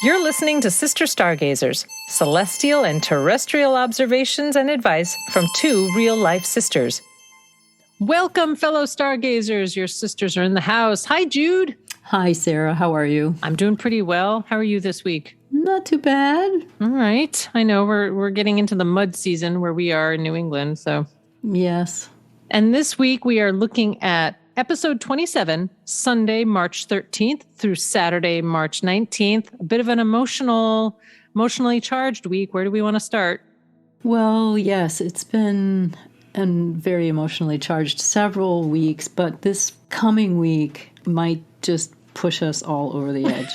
You're listening to Sister Stargazers, celestial and terrestrial observations and advice from two real-life sisters. Welcome, fellow stargazers. Your sisters are in the house. Hi, Jude. Hi, Sarah. How are you? I'm doing pretty well. How are you this week? Not too bad. All right. I know we're getting into the mud season where we are in New England, so. Yes. And this week we are looking at episode 27, Sunday, March 13th through Saturday, March 19th. A bit of an emotionally charged week. Where do we want to start? Well, yes, it's been a very emotionally charged several weeks, but this coming week might just push us all over the edge.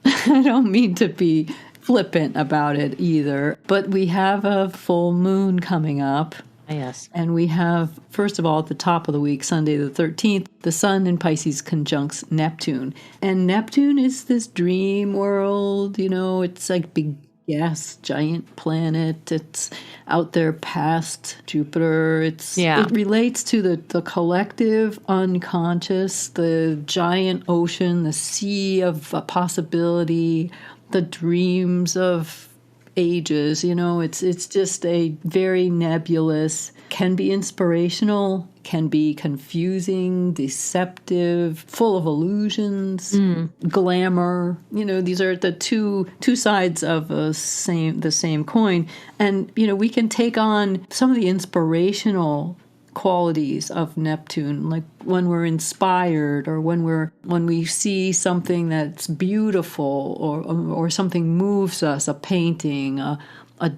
I don't mean to be flippant about it either, but we have a full moon coming up. Yes. And we have, first of all, at the top of the week, Sunday the 13th, the sun in Pisces conjuncts Neptune. And Neptune is this dream world, it's like big gas, giant planet. It's out there past Jupiter. It relates to the collective unconscious, the giant ocean, the sea of possibility, the dreams of ages. It's just a very nebulous, can be inspirational, can be confusing, deceptive, full of illusions, glamour. These are the two sides of the same coin. And we can take on some of the inspirational qualities of Neptune, like when we're inspired, or when we see something that's beautiful, or something moves us, a painting, a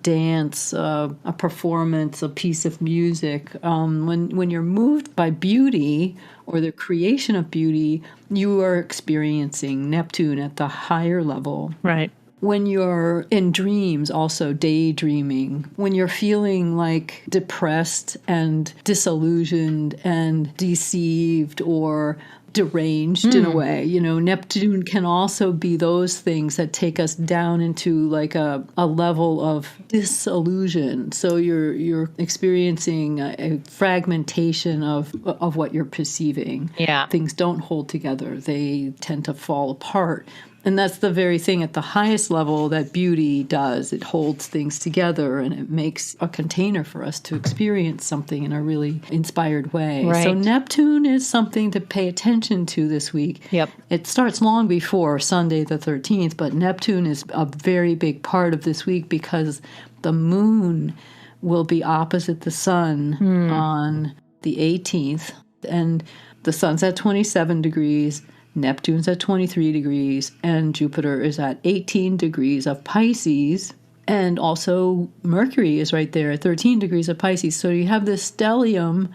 dance, a performance, a piece of music. When you're moved by beauty or the creation of beauty, you are experiencing Neptune at the higher level. Right. When you're in dreams, also daydreaming, when you're feeling like depressed and disillusioned and deceived or deranged in a way, Neptune can also be those things that take us down into like a level of disillusion. So you're experiencing a fragmentation of what you're perceiving. Yeah. Things don't hold together. They tend to fall apart. And that's the very thing at the highest level that beauty does. It holds things together and it makes a container for us to experience something in a really inspired way. Right. So Neptune is something to pay attention to this week. Yep. It starts long before Sunday the 13th, but Neptune is a very big part of this week because the moon will be opposite the sun on the 18th. And the sun's at 27 degrees. Neptune's at 23 degrees, and Jupiter is at 18 degrees of Pisces, and also Mercury is right there at 13 degrees of Pisces. So you have this stellium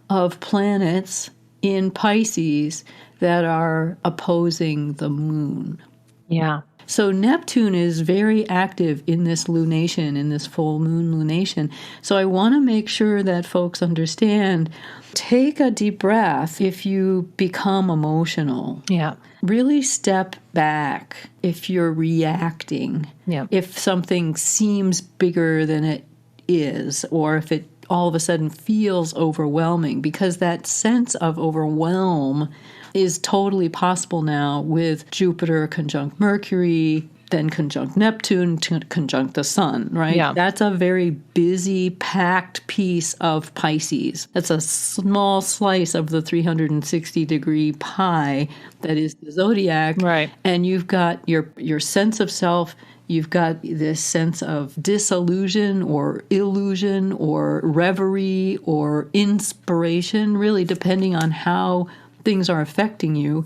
of planets in Pisces that are opposing the moon. Yeah. So Neptune is very active in this lunation, in this full moon lunation. So I want to make sure that folks understand, take a deep breath if you become emotional. Yeah. Really step back if you're reacting. Yeah. If something seems bigger than it is, or if it all of a sudden feels overwhelming, because that sense of overwhelm is totally possible now with Jupiter conjunct Mercury, then conjunct Neptune, conjunct the sun, right? Yeah. That's a very busy, packed piece of Pisces. That's a small slice of the 360-degree pie that is the zodiac. Right. And you've got your sense of self. You've got this sense of disillusion or illusion or reverie or inspiration, really depending on how things are affecting you,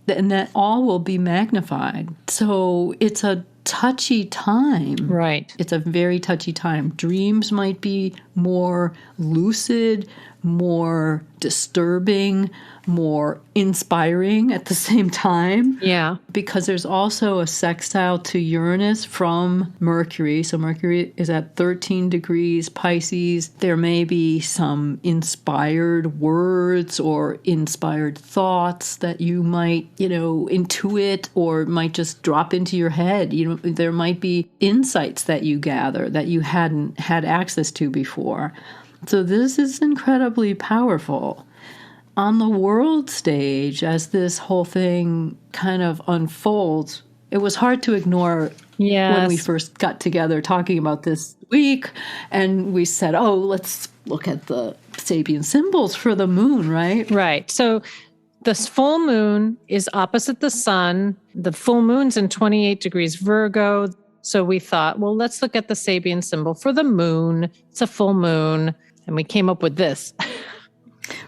and that all will be magnified. So it's a touchy time. Right. It's a very touchy time. Dreams might be more lucid, more disturbing, more inspiring at the same time. Yeah. Because there's also a sextile to Uranus from Mercury. So Mercury is at 13 degrees Pisces. There may be some inspired words or inspired thoughts that you might, intuit or might just drop into your head. There might be insights that you gather that you hadn't had access to before. So this is incredibly powerful. On the world stage, as this whole thing kind of unfolds, it was hard to ignore when we first got together talking about this week. And we said, oh, let's look at the Sabian symbols for the moon, right? Right. So the full moon is opposite the sun. The full moon's in 28 degrees Virgo. So we thought, well, let's look at the Sabian symbol for the moon. It's a full moon. And we came up with this.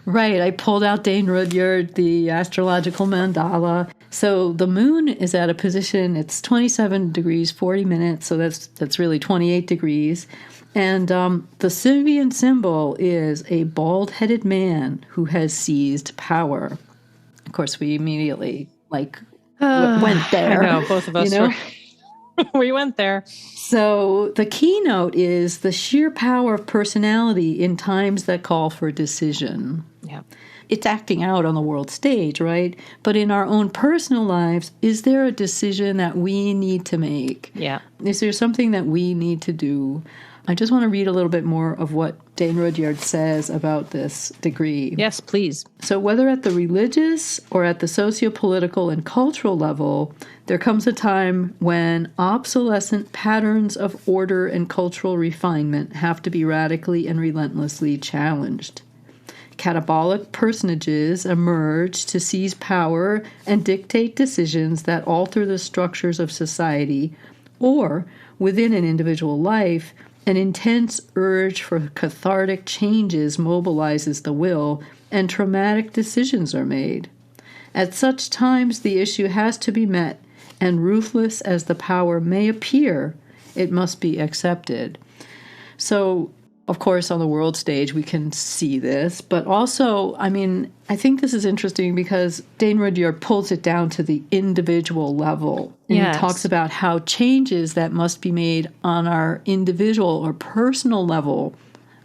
Right. I pulled out Dane Rudyard, the astrological mandala. So the moon is at a position, it's 27 degrees, 40 minutes. So that's really 28 degrees. And the Sabian symbol is a bald-headed man who has seized power. Of course, we immediately went there. I know, both of us we went there. So the keynote is the sheer power of personality in times that call for decision. Yeah. It's acting out on the world stage, right? But in our own personal lives, is there a decision that we need to make? Yeah. Is there something that we need to do? I just want to read a little bit more of what Dane Rudyard says about this degree. Yes, please. So whether at the religious or at the socio-political and cultural level, there comes a time when obsolescent patterns of order and cultural refinement have to be radically and relentlessly challenged. Catabolic personages emerge to seize power and dictate decisions that alter the structures of society, or, within an individual life, an intense urge for cathartic changes mobilizes the will, and traumatic decisions are made. At such times, the issue has to be met, and ruthless as the power may appear, it must be accepted. So, of course, on the world stage, we can see this, but also, I think this is interesting because Dane Rudyard pulls it down to the individual level. And he talks about how changes that must be made on our individual or personal level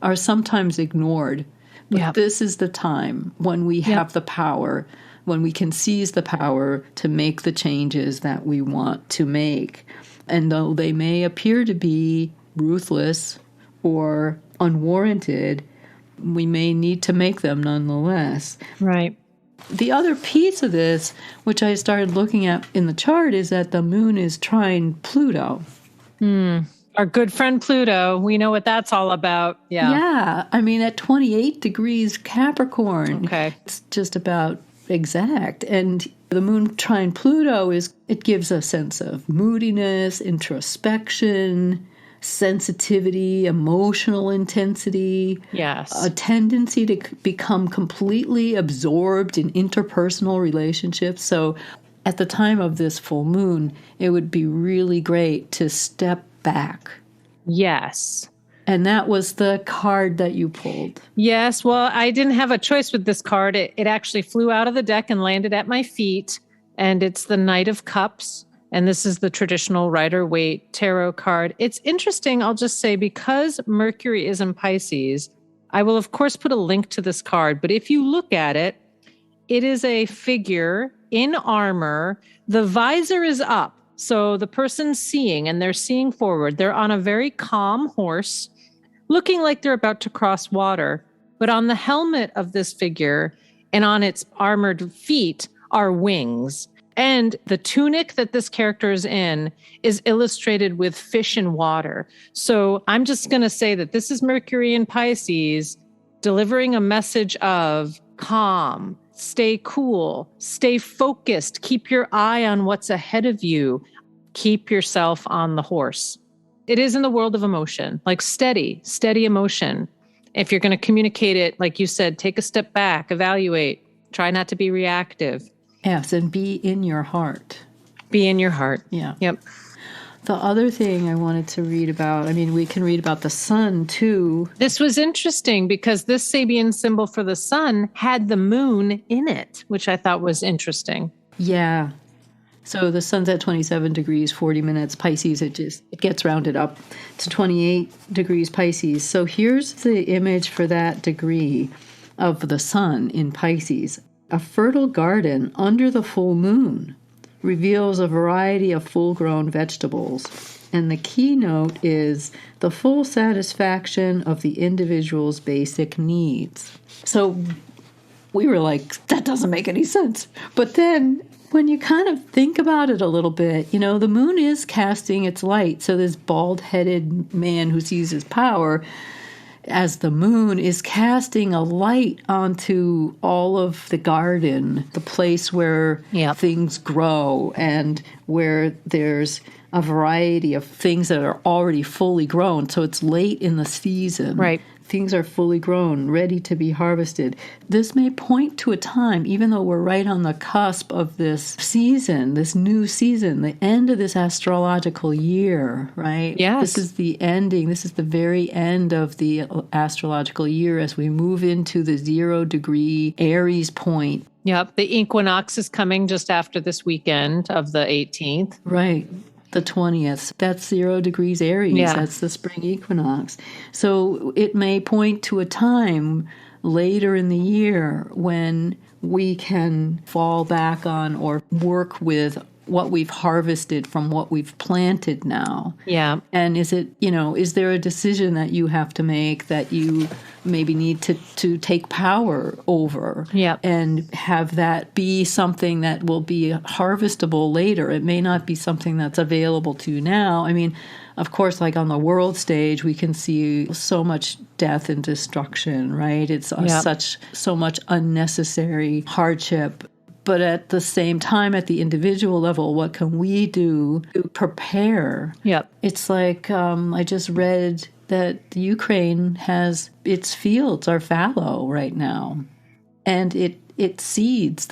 are sometimes ignored. But this is the time when we have the power, when we can seize the power to make the changes that we want to make. And though they may appear to be ruthless or unwarranted, we may need to make them nonetheless. Right. The other piece of this, which I started looking at in the chart, is that the moon is trine Pluto. Our good friend Pluto, we know what that's all about. Yeah. At 28 degrees Capricorn. Okay. It's just about exact. And the moon trine Pluto it gives a sense of moodiness, introspection, sensitivity, emotional intensity, a tendency to become completely absorbed in interpersonal relationships. So at the time of this full moon, it would be really great to step back. Yes. And that was the card that you pulled. Yes. Well, I didn't have a choice with this card. It actually flew out of the deck and landed at my feet. And it's the Knight of Cups. And this is the traditional Rider-Waite tarot card. It's interesting, I'll just say, because Mercury is in Pisces, I will, of course, put a link to this card. But if you look at it, it is a figure in armor. The visor is up. So the person's seeing, and they're seeing forward. They're on a very calm horse, looking like they're about to cross water. But on the helmet of this figure and on its armored feet are wings. And the tunic that this character is in is illustrated with fish and water. So I'm just going to say that this is Mercury in Pisces delivering a message of calm, stay cool, stay focused, keep your eye on what's ahead of you, keep yourself on the horse. It is in the world of emotion, like steady emotion. If you're going to communicate it, like you said, take a step back, evaluate, try not to be reactive. Yes, and be in your heart. Be in your heart. Yeah. Yep. The other thing I wanted to read about, we can read about the sun too. This was interesting because this Sabian symbol for the sun had the moon in it, which I thought was interesting. Yeah. So the sun's at 27 degrees, 40 minutes. Pisces, it gets rounded up to 28 degrees Pisces. So here's the image for that degree of the sun in Pisces. A fertile garden under the full moon reveals a variety of full-grown vegetables, and the keynote is the full satisfaction of the individual's basic needs. So we were like, that doesn't make any sense. But then when you kind of think about it a little bit, the moon is casting its light. So this bald-headed man who sees his power as the moon is casting a light onto all of the garden, the place where things grow and where there's a variety of things that are already fully grown. So it's late in the season. Right. Things are fully grown, ready to be harvested. This may point to a time, even though we're right on the cusp of this season, this new season, the end of this astrological year, right? Yes. This is the ending. This is the very end of the astrological year as we move into the 0-degree Aries point. Yep. The equinox is coming just after this weekend of the 18th. Right. The 20th. That's 0 degrees Aries. Yeah. That's the spring equinox. So it may point to a time later in the year when we can fall back on or work with what we've harvested from what we've planted now. Yeah. And is there a decision that you have to make that you maybe need to take power over? Yeah. And have that be something that will be harvestable later. It may not be something that's available to you now. I mean, of course, like on the world stage, we can see so much death and destruction, right? It's so much unnecessary hardship. But at the same time, at the individual level, what can we do to prepare? Yep. It's like I just read that the Ukraine has its fields are fallow right now. And the seeds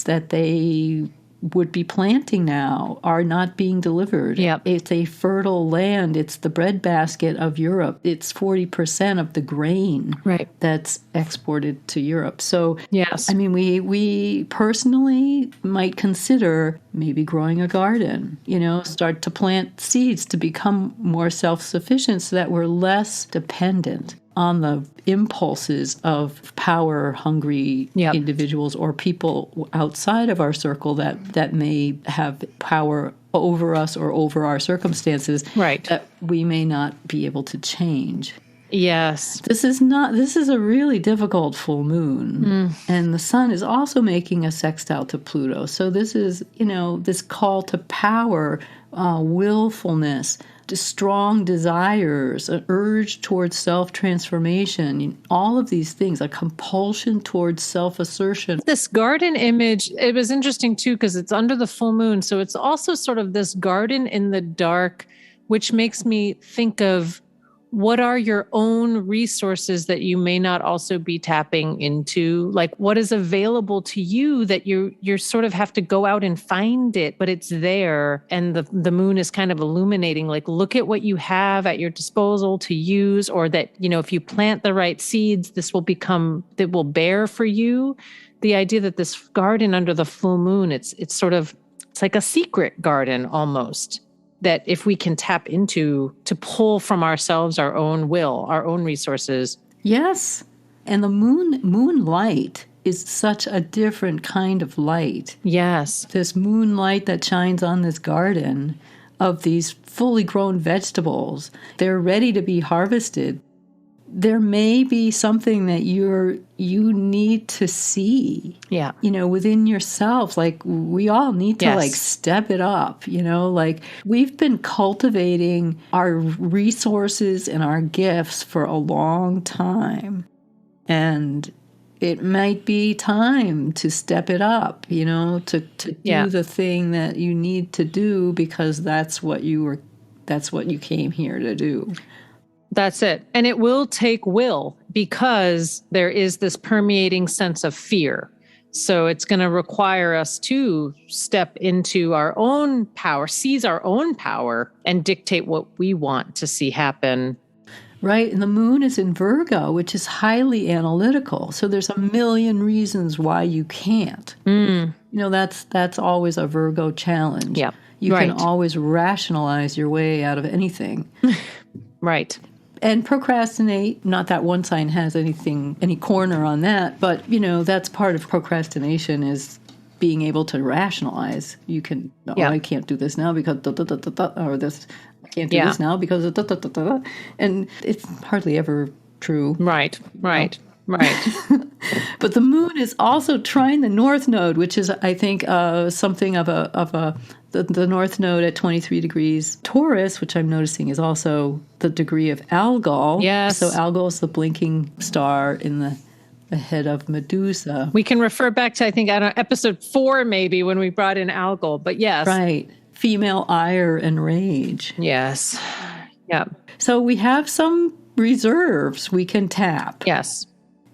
that they would be planting now are not being delivered. Yep. It's a fertile land. It's the breadbasket of Europe. It's 40% of the grain that's exported to Europe. So, yes. I mean, we personally might consider maybe growing a garden, start to plant seeds to become more self-sufficient so that we're less dependent on the impulses of power-hungry individuals or people outside of our circle that may have power over us or over our circumstances that we may not be able to change. Yes. This is a really difficult full moon. And the sun is also making a sextile to Pluto. So this is, this call to power, willfulness, strong desires, an urge towards self-transformation, all of these things, a compulsion towards self-assertion. This garden image, it was interesting too, because it's under the full moon. So it's also sort of this garden in the dark, which makes me think of what are your own resources that you may not also be tapping into? Like what is available to you that you sort of have to go out and find it, but it's there. And the moon is kind of illuminating, like, look at what you have at your disposal to use, or that, if you plant the right seeds, that will bear for you. The idea that this garden under the full moon, it's like a secret garden almost, that if we can tap into to pull from ourselves our own will, our own resources. Yes. And the moonlight is such a different kind of light. Yes. This moonlight that shines on this garden of these fully grown vegetables, they're ready to be harvested. There may be something that you need to see, within yourself. Like we all need to step it up, like we've been cultivating our resources and our gifts for a long time. And it might be time to step it up, to do the thing that you need to do because that's what you came here to do. That's it. And it will take will because there is this permeating sense of fear. So it's going to require us to step into our own power, seize our own power, and dictate what we want to see happen. Right. And the moon is in Virgo, which is highly analytical. So there's a million reasons why you can't. That's always a Virgo challenge. Yeah. You can always rationalize your way out of anything. Right. And procrastinate, not that one sign has any corner on that, but, that's part of procrastination is being able to rationalize. You can, I can't do this now because or this, I can't do this now because and it's hardly ever true. Right. Right. But the moon is also trine the north node, which is, I think, something of the north node at 23 degrees Taurus, which I'm noticing is also the degree of Algol. Yes. So Algol is the blinking star in the head of Medusa. We can refer back to, I think, episode 4 maybe, when we brought in Algol. But yes. Right. Female ire and rage. Yes. Yeah. So we have some reserves we can tap. Yes.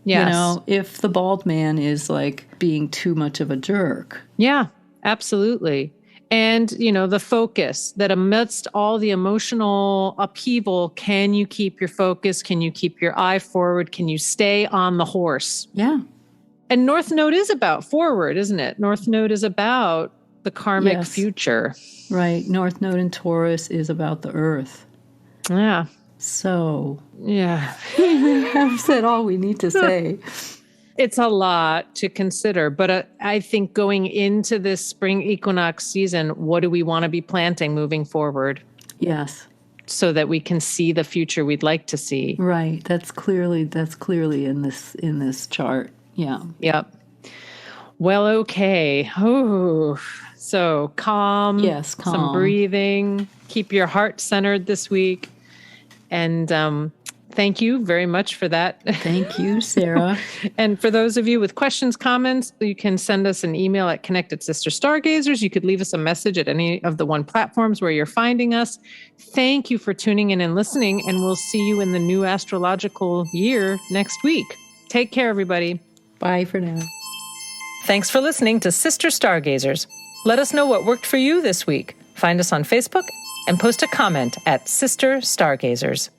Yes. If the bald man is like being too much of a jerk. Yeah, absolutely. And, the focus that amidst all the emotional upheaval, can you keep your focus? Can you keep your eye forward? Can you stay on the horse? Yeah. And North Node is about forward, isn't it? North Node is about the karmic future. Right. North Node in Taurus is about the earth. Yeah. So. Yeah. I've said all we need to say. It's a lot to consider, but I think going into this spring equinox season, what do we want to be planting moving forward? Yes. So that we can see the future we'd like to see. Right. That's clearly in this chart. Yeah. Yep. Well, okay. Oh, so calm. Yes, calm. Some breathing. Keep your heart centered this week. And thank you very much for that. Thank you, Sarah. And for those of you with questions, comments, you can send us an email at Connected Sister Stargazers. You could leave us a message at any of the one platforms where you're finding us. Thank you for tuning in and listening, and we'll see you in the new astrological year next week. Take care, everybody. Bye for now. Thanks for listening to Sister Stargazers. Let us know what worked for you this week. Find us on Facebook and post a comment at Sister Stargazers.